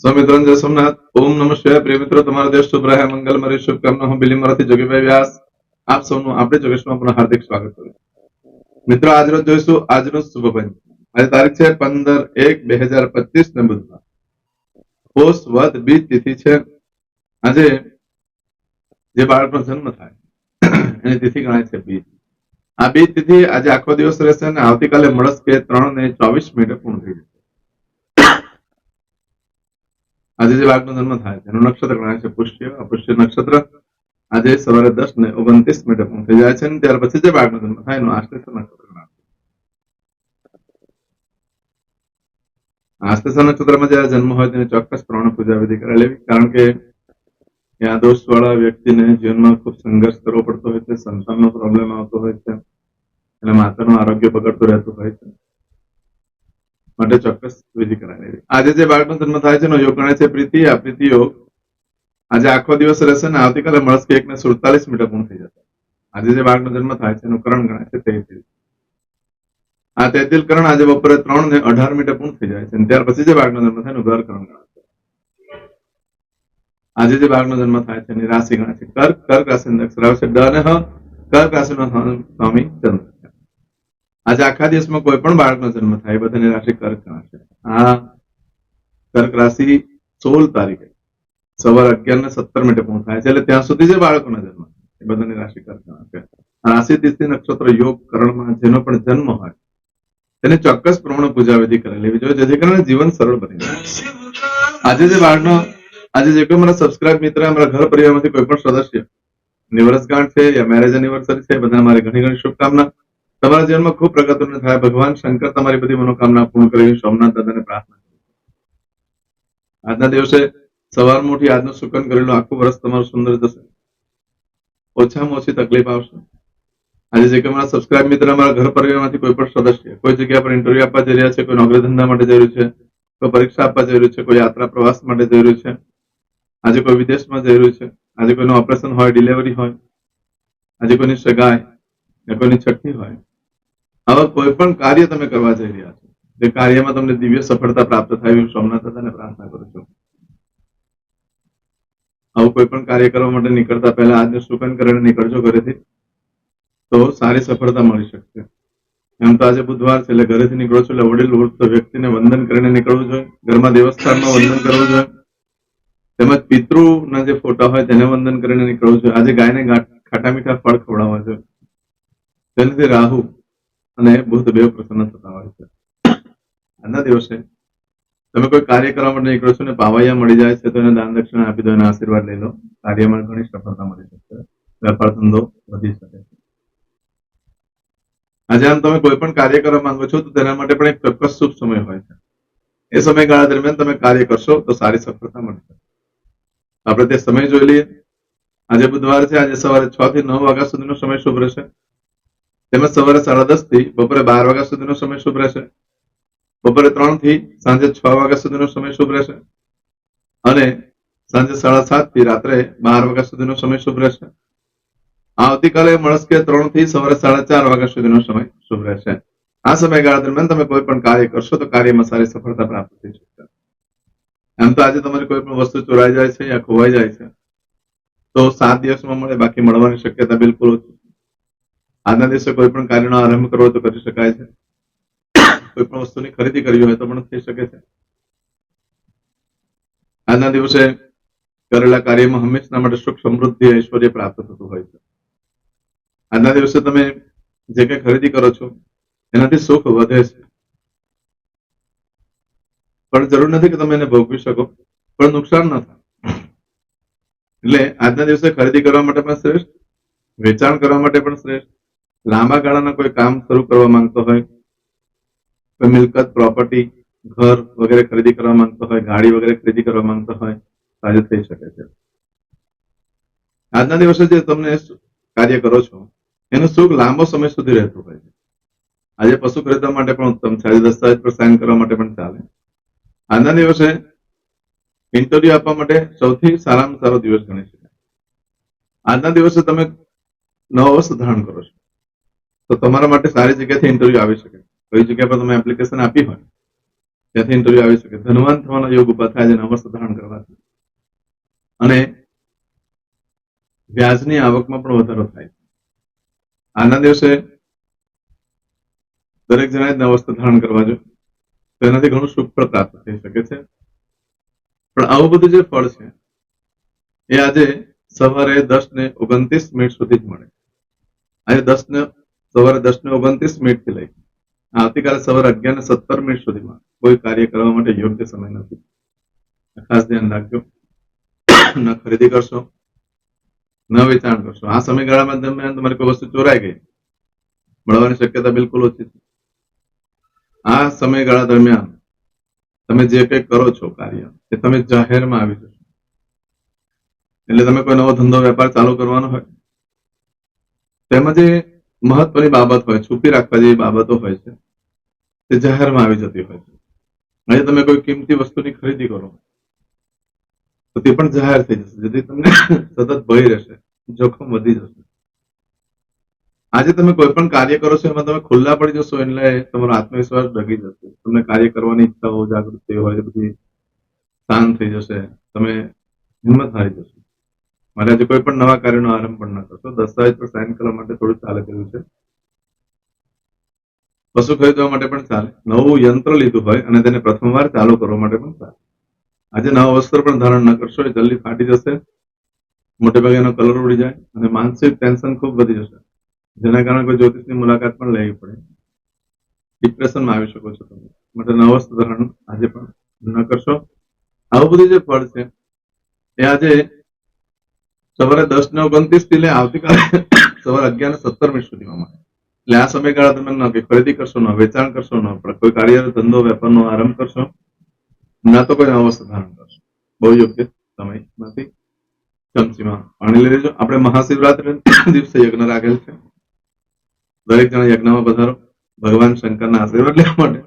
સ્વામિત્ર જય સોમનાથ. ઓમ નમઃ શિવાય. પ્રિય મિત્રો, તમારો દેશ શુભ રહે, મંગલમરી શુભકામના. હું બિલીમરાથી જોગીભાઈ વ્યાસ આપ સૌનું આપણે જોગેશમાં પણ હાર્દિક સ્વાગત કરું. મિત્રો, આજરોજ જોઈશું આજનો શુભ પંચ. આજે તારીખ છે 15/1/2025 ને બુધવાર. પોષ વદ બીજ તિથિ છે. આજે જે બાળકનો જન્મ થાય એની તિથિ ગણાય છે બીજ. આ બીજ તિથિ આજે આખો દિવસ રહેશે અને આવતીકાલે મળસ્કે 3:24 પૂર્ણ થઈ જશે. આજે જે બાળકનો જન્મ થાય તેનું નક્ષત્ર ગણાય છે પુષ્ય. અપુષ્ય નક્ષત્ર આજે સવારે 10:29 પૂર્ણ થઈ જાય છે અને ત્યાર પછી જે બાળકનો જન્મ થાય એનું આશ્લેષ નક્ષત્ર ગણાય છે. આશ્લેષ નક્ષત્રમાં જયારે જન્મ હોય તેની ચોક્કસ પ્રમાણે પૂજા વિધિ કરાવી લેવી, કારણ કે આ દોષ વાળા વ્યક્તિને જીવનમાં ખૂબ સંઘર્ષ કરવો પડતો હોય છે, સંતાનનો પ્રોબ્લેમ આવતો હોય છે અને માતાનું આરોગ્ય બગડતું રહેતું હોય છે, માટે ચોક્કસ વિધિ કરાવી લેવી. આજે જે બાળકનો જન્મ થાય છે એનો યોગ ગણાય છે પ્રીતિ. આ પ્રીતિ યોગ આજે આખો દિવસ રહેશે ને આવતીકાલે મળસ્કે 1:47 પૂર્ણ થઈ જશે. આજે જે બાળકનો જન્મ થાય છે એનું કરણ ગણાય છે તૈતિલ. આ તૈતિલ કરણ આજે બપોરે 3:18 પૂર્ણ થઈ જાય છે અને ત્યાર પછી જે બાળકનો જન્મ થાય એનું ઘર કરણ ગણાય છે. આજે જે બાળકનો જન્મ થાય છે એની રાશિ ગણાય છે કર્ક. કર્ક રાશિની અક્ષર આવશે ડ અને હ. કર્ક રાશિનો સ્વામી ચંદ્ર છે. આજે આખા દિવસમાં કોઈ પણ બાળકનો જન્મ થાય એ બધાની રાશિ કર્ક ગણાશે. આ કર્ક રાશિ 16 તારીખે સવારે 11:17 પૂર્ણ થાય છે, એટલે ત્યાં સુધી જે બાળકોના જન્મ એ બધાની રાશિ કર્ક ગણાશે. રાશિ તિથિ નક્ષત્ર યોગ કરણમાં જેનો પણ જન્મ હોય તેને ચોક્કસ પ્રમાણે પૂજા વિધિ કરી લેવી જોઈએ, જેથી કરીને જીવન સરળ બની જાય. આજે જે બાળકનો આજે જે કોઈ મારા સબસ્ક્રાઇબ મિત્ર, અમારા ઘર પરિવારમાંથી કોઈ પણ સદસ્ય ની વર્ષગાંઠ છે યા મેરેજ એનિવર્સરી છે, બધા મારી ઘણી ઘણી શુભકામના. તમારા જીવનમાં ખૂબ પ્રગતિનું થાય. ભગવાન શંકર તમારી બધી મનોકામના પૂર્ણ કરી સોમનાથ દાદાને પ્રાર્થના. આજના દિવસે સવારમાં ઉઠી આજનું સુકન કરેલું આખું વર્ષ તમારું સુંદર જશે, ઓછામાં ઓછી તકલીફ આવશે. આજે જે કે મારા સબસ્ક્રાઇબ મિત્ર, અમારા ઘર પરિવારમાંથી કોઈ પણ સદસ્ય કોઈ જગ્યા પર ઇન્ટરવ્યુ આપવા જઈ રહ્યા છે, કોઈ નોકરી ધંધા માટે જઈ રહ્યું છે, કોઈ પરીક્ષા આપવા જઈ રહ્યું છે, કોઈ યાત્રા પ્રવાસ માટે જઈ રહ્યું છે, આજે કોઈ વિદેશમાં જઈ રહ્યું છે, આજે કોઈનું ઓપરેશન હોય, ડિલિવરી હોય, આજે કોઈની સગાઈ કોઈની છઠ્ઠી હોય, આવા કોઈ પણ કાર્ય તમે કરવા જઈ રહ્યા છો, જે કાર્યમાં તમને દિવ્ય સફળતા પ્રાપ્ત થાય એવી સોમનાથ દાદાને પ્રાર્થના કરું છું. આવું કોઈ પણ કાર્ય કરવા માટે નીકળતા પહેલા આજનું સુકન કરીને નીકળજો ઘરેથી, તો સારી સફળતા મળી શકશે. એમ તો આજે બુધવાર છે એટલે ઘરેથી નીકળો છો એટલે વડીલ વૃદ્ધ વ્યક્તિને વંદન કરીને નીકળવું જોઈએ. ઘરમાં દેવસ્થાનમાં વંદન કરવું જોઈએ, તેમજ પિતૃના જે ફોટા હોય તેને વંદન કરીને નીકળવું જોઈએ. આજે ગાયને ખાટા મીઠા ફળ ખવડાવવા જોઈએ, તેનાથી રાહુ અને બુધ બે પ્રસન્ન થતા હોય છે. આજના દિવસે તમે કોઈ કાર્ય કરવા માટે નીકળો છો ને પાવૈયા મળી જાય છે તો એને દાન દક્ષિણા આપી દો, એના આશીર્વાદ લઈ લો. કાર્યમાં ઘણી સફળતા મળી શકશે, વેપાર ધંધો વધી શકે છે. આજે આમ તમે કોઈ પણ કાર્ય કરવા માંગો છો તો તેના માટે પણ એક ચોક્કસ શુભ સમય હોય છે. એ સમયગાળા દરમિયાન તમે કાર્ય કરશો તો સારી સફળતા મળશે. આપણે તે સમય જોઈ લઈએ. આજે બુધવાર છે. આજે સવારે 6 થી 9 વાગ્યા સુધીનો સમય શુભ રહેશે, તેમજ સવારે 10:30 થી બપોરે 12 વાગ્યા સુધીનો સમય શુભ રહેશે, બપોરે 3 થી સાંજે 6 વાગ્યા સુધીનો સમય શુભ રહેશે અને સાંજે 7:30 થી રાત્રે 12 વાગ્યા સુધીનો સમય શુભ રહેશે. આવતીકાલે મળસ્કે 3 થી સવારે 4:30 વાગ્યા સુધીનો સમય શુભ રહેશે. આ સમયગાળા દરમિયાન તમે કોઈ પણ કાર્ય કરશો તો કાર્યમાં સારી સફળતા પ્રાપ્ત થઈ શકશે. એમ તો આજે તમારી કોઈ પણ વસ્તુ ચોરાઈ જાય છે યા ખોવાઈ જાય છે તો 7 દિવસમાં મળે, બાકી મળવાની શક્યતા બિલકુલ ઓછી. આજના દિવસે કોઈ પણ કાર્યનો આરંભ કરવો તો કરી શકાય છે, કોઈ પણ વસ્તુની ખરીદી કરવી હોય તો પણ થઈ શકે છે. આજના દિવસે કરેલા કાર્યમાં હંમેશા માટે સુખ, સમૃદ્ધિ, ઐશ્વર્ય પ્રાપ્ત થતું હોય છે. આજના દિવસે તમે જે કંઈ ખરીદી કરો છો એનાથી સુખ વધે છે, પણ જરૂર નથી કે તમે એને ભોગવી શકો, પણ નુકસાન ન થાય. એટલે આજના દિવસે ખરીદી કરવા માટે પણ શ્રેષ્ઠ, વેચાણ કરવા માટે પણ શ્રેષ્ઠ. લાંબા ગાળાના કોઈ કામ શરૂ કરવા માંગતો હોય, કોઈ મિલકત, પ્રોપર્ટી, ઘર વગેરે ખરીદી કરવા માંગતો હોય, ગાડી વગેરે ખરીદી કરવા માંગતો હોય તો આજે થઈ શકે છે. આજના દિવસે જે તમને કાર્ય કરો છો એનું સુખ લાંબો સમય સુધી રહેતું હોય છે. આજે પશુ ખરીદવા માટે પણ ઉત્તમ છે. આજે દસ્તાવેજ પર સાઇન કરવા માટે પણ ચાલે. આજના દિવસે ઇન્ટરવ્યુ આપવા માટે સૌથી સારામાં સારો દિવસ ગણી શકાય. આજના દિવસે તમે નવો વસ્ત્ર ધારણ કરો છો તો તમારા માટે સારી જગ્યાથી ઇન્ટરવ્યુ આવી શકે. કઈ જગ્યા પર તમે એપ્લિકેશન આપી હોય ત્યાંથી ઇન્ટરવ્યુ આવી શકે. ધનવાન થવાનો યોગ ઉભા થાય છે અવસ્થા ધારણ કરવાથી, અને વ્યાજની આવકમાં પણ વધારો થાય છે. આના દિવસે દરેક જણાએ અવસ્થા ધારણ કરવા જોઈએ, તો એનાથી ઘણું સુખ પણ પ્રાપ્ત થઈ શકે છે. પણ આવું બધું જે ફળ છે એ આજે સવારે 10:29 સુધી જ મળે. આજે સવારે 10:29 થી લઈ આવતીકાલે સવારે 11:17 સુધીમાં કોઈ કાર્ય કરવા માટે યોગ્ય સમય નથી. ખાસ ધ્યાન રાખજો. ન ખરીદી કરશો, ન વેચાણ કરશો. આ સમયગાળામાં દરમિયાન તમારી કોઈ વસ્તુ ચોરાઈ ગઈ, મળવાની શક્યતા બિલકુલ ઓછી છે. આ સમયગાળા દરમિયાન તમે જે કંઈ કરો છો કાર્ય, એ તમે જાહેરમાં આવી જશો. એટલે તમે કોઈ નવો ધંધો વેપાર ચાલુ કરવાનો હોય, તેમાં જે મહત્વની બાબત હોય, છુપી રાખવા જેવી બાબતો હોય છે, તે જાહેરમાં આવી જતી હોય છે. આજે તમે કોઈ કિંમતી વસ્તુની ખરીદી કરો તો તે પણ જાહેર થઈ જશે, જેથી તમને સતત ભય રહેશે, જોખમ વધી જશે. આજે તમે કોઈ પણ કાર્ય કરો છો એમાં તમે ખુલ્લા પડી જશો એટલે તમારો આત્મવિશ્વાસ ડગી જશે. તમને કાર્ય કરવાની ઈચ્છાઓ, જાગૃતિ હોય બધી શાંત થઈ જશે, તમે હિંમત હારી જશો. મારે આજે કોઈ પણ નવા કાર્યનો આરંભ પણ ન કરશો. દસ્તાવેજ પર સાઇન કરવા માટે થોડું ચાલે તેવું છે. વસ્તુ ખરીદવા માટે પણ ચાલે. નવું યંત્ર લીધું હોય અને તેને પ્રથમવાર ચાલુ કરવા માટે પણ ચાલે. આજે નવા વસ્ત્ર પણ ધારણ ન કરશો, એ જલ્દી ફાટી જશે, મોટે ભાગે એનો કલર ઉડી જાય અને માનસિક ટેન્શન ખૂબ વધી જશે, જેના કારણે કોઈ જ્યોતિષની મુલાકાત પણ લેવી પડે. ડિપ્રેશનમાં આવી શકો છો તમે. માટે નવા વસ્ત્ર ધારણ આજે પણ ન કરશો. આવું બધું જે ફળ છે એ આજે સવારે 10:29 થી લઈ આવતીકાલે સવારે 11:17 સુધીમાં મળે. એટલે આ સમયગાળા દરમિયાન ન ખરીદી કરશો, ન વેચાણ કરશો, ન કોઈ કાર્ય, ધંધો, વેપારનો આરંભ કરશો, ના તો કોઈ અવસ્થા ધારણ કરશો. બહુ યોગ્ય સમય નથી. ચમચીમાં પાણી લઈ લેજો. આપણે મહાશિવરાત્રી દિવસે યજ્ઞ રાખેલ છે. દરેક જણા યજ્ઞમાં પધારો. ભગવાન શંકરના આશીર્વાદ લેવા માટે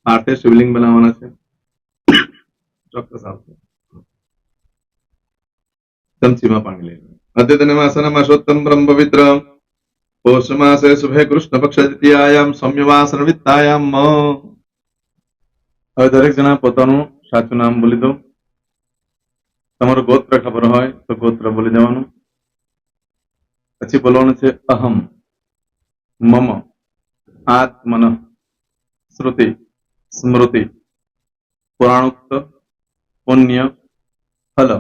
આઠે શિવલિંગ બનાવવાના છે. ચોક્કસ આવશે. ચમચીમાં પાણી લઈ લેજો. અદ્યતન માસના માસોત્તમ બ્રહ્મ પવિત્ર પૌષ માસે શુભે કૃષ્ણ પક્ષ દ્વિતીયાયામ સૌમ્યવાસન વિત્તાયામ. હવે દરેક જણા પોતાનું સાચું નામ બોલી દો. તમારું ગોત્ર ખબર હોય તો ગોત્ર બોલી દેવાનું. પછી બોલવાનું છે અહમ, મમ, આત્મન, શ્રુતિ, સ્મૃતિ, પુરાણોક્ત, પુણ્ય, ફલ,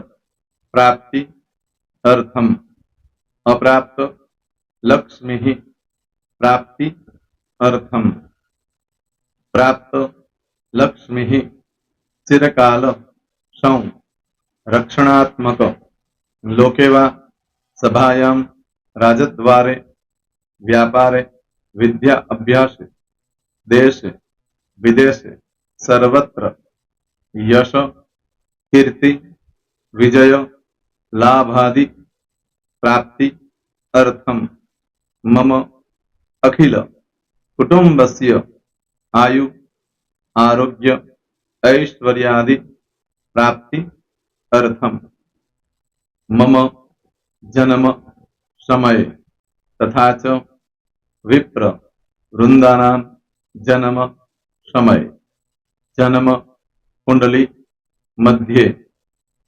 પ્રાપ્તિ, અર્થમ, અપ્રાપ્ત, લક્ષ્મી, પ્રાપ્તિ, અર્થમ, પ્રાપ્ત, લક્ષ્મી, ચિરકાલ, સૌ, રક્ષણાત્મક, લોકેવા, સભાયામ, રાજદ્વારે, વ્યાપારે, વિદ્યા અભ્યાસે, દેશે, વિદેશે, સર્વત્ર, યશ, કીર્તિ, વિજય, લાભાદિ, પ્રાપ્તિ, અર્થમ, મમ, અખિલ, કુટુંબસ્ય, આયુ, આરોગ્ય, ऐश्वर्यादि, प्राप्ति, अर्थम, मम, जन्म, समय, तथा च विप्र, वृंदानां, जन्म, समय, जन्म, कुंडली, मध्ये,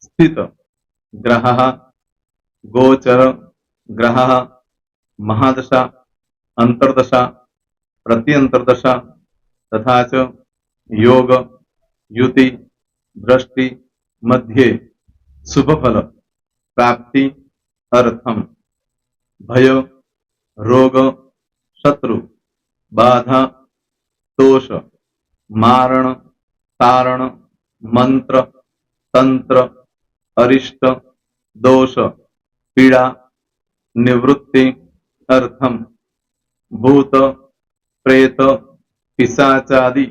स्थित, ग्रहः, गोचर, ग्रहः, महादशा, अंतर्दशा, प्रत्यंतर्दशा, तथा च योग, युति, दृष्टि, मध्ये, शुभ फल, प्राप्ति, अर्थम, भय, रोग, शत्रु, बाधा, दोष, मारण, तारण, मंत्र, तंत्र, अरिष्ट, दोष, पीड़ा, निवृत्ति, अर्थम, भूत, प्रेत, पिशाचादि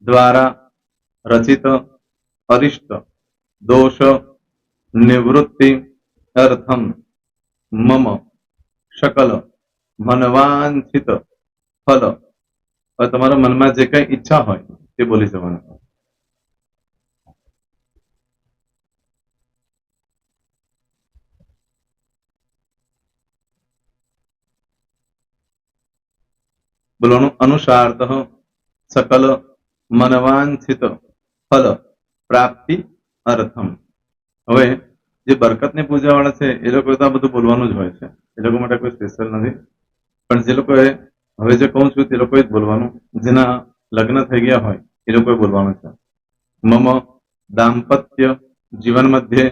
द्वारा रचित अरिष्ट, दोष, निवृत्ति, अर्थम, मम, सकल, मनवांछित फल. હવે તમારા મનમાં જે કઈ ઈચ્છા હોય તે બોલી જવાનું. બોલવાનું અનુસારતઃ सकल મનવાંછિત ફલ પ્રાપ્તિ અર્થમ. હવે જે બરકતની પૂજા વાળા છે એ લોકો તો આ બધું બોલવાનું જ હોય છે, એ લોકો માટે કોઈ સ્પેશિયલ નથી. પણ જે લોકોએ હવે જે કહું છું તે લોકોએ જ બોલવાનું, જેના લગ્ન થઈ ગયા હોય એ લોકોએ બોલવાનું છે. મમ દાંપત્ય જીવન મધ્યે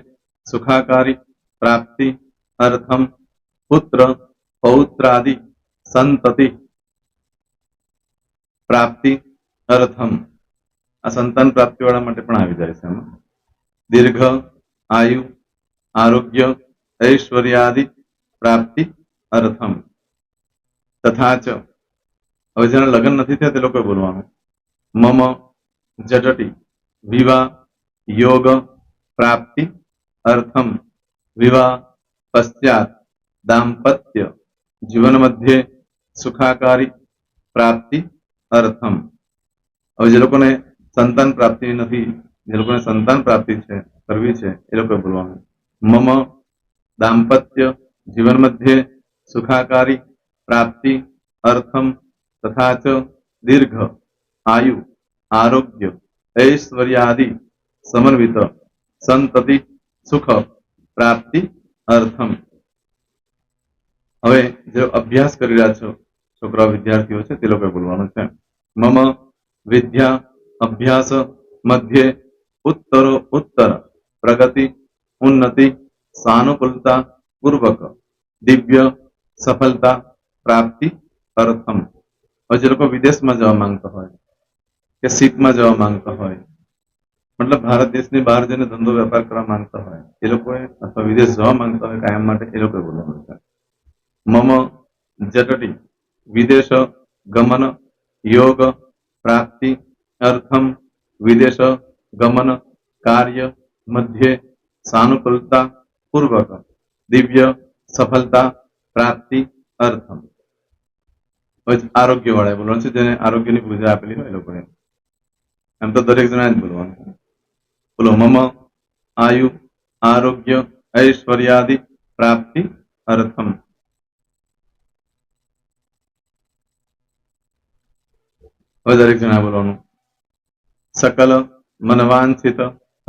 સુખાકારી પ્રાપ્તિ અર્થમ પુત્ર પૌત્રાદિ સંતતિ પ્રાપ્તિ અર્થમ. આ સંતાન પ્રાપ્તિ વાળા માટે પણ આવી જાય છે એમાં. દીર્ઘ આયુ આરોગ્ય ઐશ્વર્યાદિ પ્રાપ્તિ અર્થમ. તથા ચ, હવે જેના લગ્ન નથી થયા તે લોકોએ બોલવાનું. મમ જટટી વિવાહ યોગ પ્રાપ્તિ અર્થમ વિવાહ પશ્ચાત દાંપત્ય જીવન મધ્યે સુખાકારી પ્રાપ્તિ અર્થમ. હવે જે લોકોને સંતાન પ્રાપ્તિ નથી, જે લોકોને સંતાન પ્રાપ્તિ છે કરવી છે એ લોકોએ બોલવાનું. મમ દાંપત્ય જીવન મધ્યે સુખાકારી પ્રાપ્તિ અર્થમ તથા ચ દીર્ઘ આયુ આરોગ્ય ઐશ્વર્યાદિ સમન્વિત સંતતિ સુખ પ્રાપ્તિ અર્થમ. હવે જે અભ્યાસ કરી રહ્યા છો છોકરા વિદ્યાર્થીઓ છે તે લોકોએ બોલવાનું છે. મમ વિદ્યા અભ્યાસ મધ્યે ઉત્તરો ઉત્તર પ્રગતિ ઉન્નતિ સાનુકૂલતા પૂર્વક દિવ્ય સફળતા પ્રાપ્તિ અર્થમ. હવે જે લોકો વિદેશમાં જવા માંગતા હોય કે શીખમાં જવા માંગતા હોય, મતલબ ભારત દેશની બહાર જઈને ધંધો વેપાર કરવા માંગતા હોય એ લોકોએ, અથવા વિદેશ જવા માંગતા હોય કાયમ માટે, એ લોકોએ બોલવાનું છે. મમ જટટી વિદેશ ગમન યોગ પ્રાપ્તિ અર્થમ વિદેશ ગમન કાર્ય મધ્યે સાનુકૂલતા પૂર્વક દિવ્ય સફળતા પ્રાપ્તિ અર્થમ. આરોગ્ય વાળા બોલવાનું છે, જેને આરોગ્યની પૂજા આપેલી હોય એ લોકોએ. એમ તો દરેક જણા જ બોલવાનું. બોલો મમ આયુ આરોગ્ય ઐશ્વર્યાદિ પ્રાપ્તિ અર્થમ. હવે દરેક જણા બોલવાનું. સકલ મનવાંછિત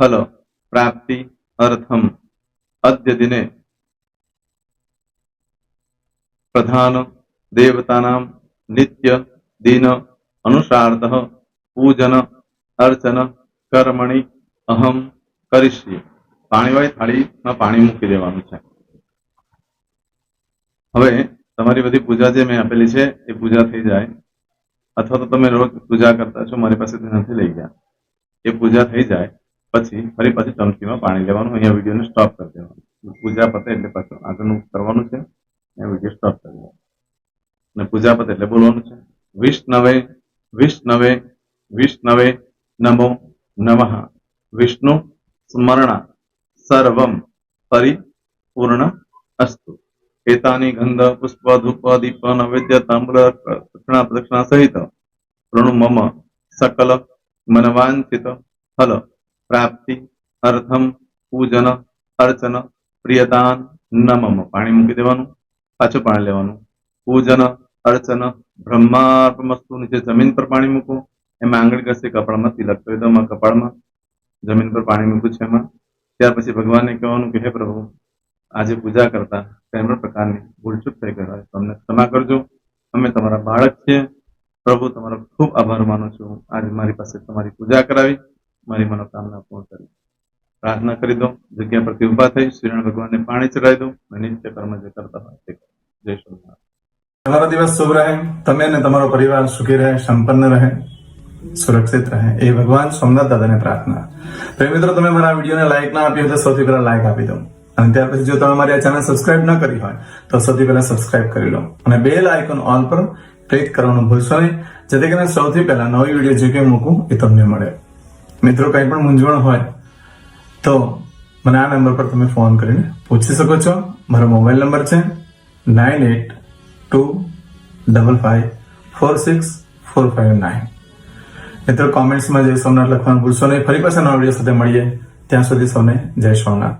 ફલ પ્રાપ્તિ અર્થમ અદ્ય દિને પ્રધાન દેવતાનામ નિત્ય દિન અનુસાર્થ પૂજન અર્ચન કર્મણિ અહમ કરીશ્યે. પાણીવાળી થાળીમાં પાણી મૂકી દેવાનું છે. હવે તમારી બધી પૂજા જે મેં આપેલી છે એ પૂજા થઈ જાય, અથવા તો તમે રોજ પૂજા કરતા છો, મારી પાસેથી નથી લઈ ગયા, એ પૂજા થઈ જાય પછી ફરી પાછી ચમચીમાં પાણી લેવાનું. અહીંયા વિડીયોને સ્ટોપ કરી દેવાનું. પૂજા પતે એટલે પાછું આગળનું કરવાનું છે. અહીંયા વિડીયો સ્ટોપ કરી દેવાનું અને પૂજા પતે એટલે બોલવાનું છે. વિષ્ણવે વિષ્ણવે વિષ્ણવે નમો નમઃ વિષ્ણુ સ્મરણ સર્વમ પરિપૂર્ણ અસ્તુ. એતાની ગંધ પુષ્પ ધૂપ દીપ નૈવેદ્ય તાંબૂલ પ્રદક્ષિણા સહિત પ્રણુ મમ સકલ મનવાંછિત ફલ પ્રાપ્તિ અર્થમ પૂજન અર્ચન પ્રિયતાન ન મમ. પાણી મૂકી દેવાનું, પાછું પાણી લેવાનું. પૂજન અર્ચન બ્રહ્માર્પણમસ્તુ. નીચે જમીન પર પાણી મૂકો, એમાં આંગળી ઘસી કપાળમાં તિલક કરી દો. કપાળમાં જમીન પર પાણી મૂક્યું છે એમાં. ત્યાર પછી ભગવાનને કહેવાનું કે હે પ્રભુ, આજે પૂજા કરતા કઈ પણ પ્રકારની ભૂલચૂક થઈ ગઈ હોય તો અમને ક્ષમા કરજો. અમે તમારા બાળક છીએ. પ્રભુ તમારો ખૂબ આભાર માનું છું, આજે મારી પાસે તમારી પૂજા કરાવી, મારી મનોકામના પૂર્ણ કરી. પ્રાર્થના કરી દો. જગ્યા પરથી ઉભા થઈ શ્રીનારાયણ ભગવાનને પાણી ચડાવી દો અને નિત્ય કર્મ જે કરતા હોય તે. જય સ્વામિનારાયણ. તમારો દિવસ શુભ રહે, તમે અને તમારો પરિવાર સુખી રહે, સંપન્ન રહે, સુરક્ષિત રહે, એ ભગવાન સોમનાથ દાદાને પ્રાર્થના. તો મિત્રો, તમે મારા વિડીયોને લાઈક ના આપી હોય તો સૌથી પહેલા લાઈક આપી દો, અને ત્યાર પછી જો તમે મારી આ ચેનલ સબસ્ક્રાઇબ ન કરી હોય તો સૌથી પહેલા સબસ્ક્રાઇબ કરી લો અને બેલ આઇકોન ઓલ પર ક્લિક કરવાનું ભૂલશો નહીં, જેથી કરીને સૌથી પહેલા નવી વિડીયો જે કંઈ મૂકું એ તમને મળે. મિત્રો, કંઈ પણ મૂંઝવણ હોય તો મને આ નંબર પર તમે ફોન કરીને પૂછી શકો છો. મારો મોબાઈલ નંબર છે 9825546459. મિત્રો, કોમેન્ટ્સમાં જય સોમનાથ લખવાનું ભૂલશો નહીં. ફરી પાછા નવા વિડીયો સાથે મળીએ. ત્યાં સુધી સૌને જય સોમનાથ.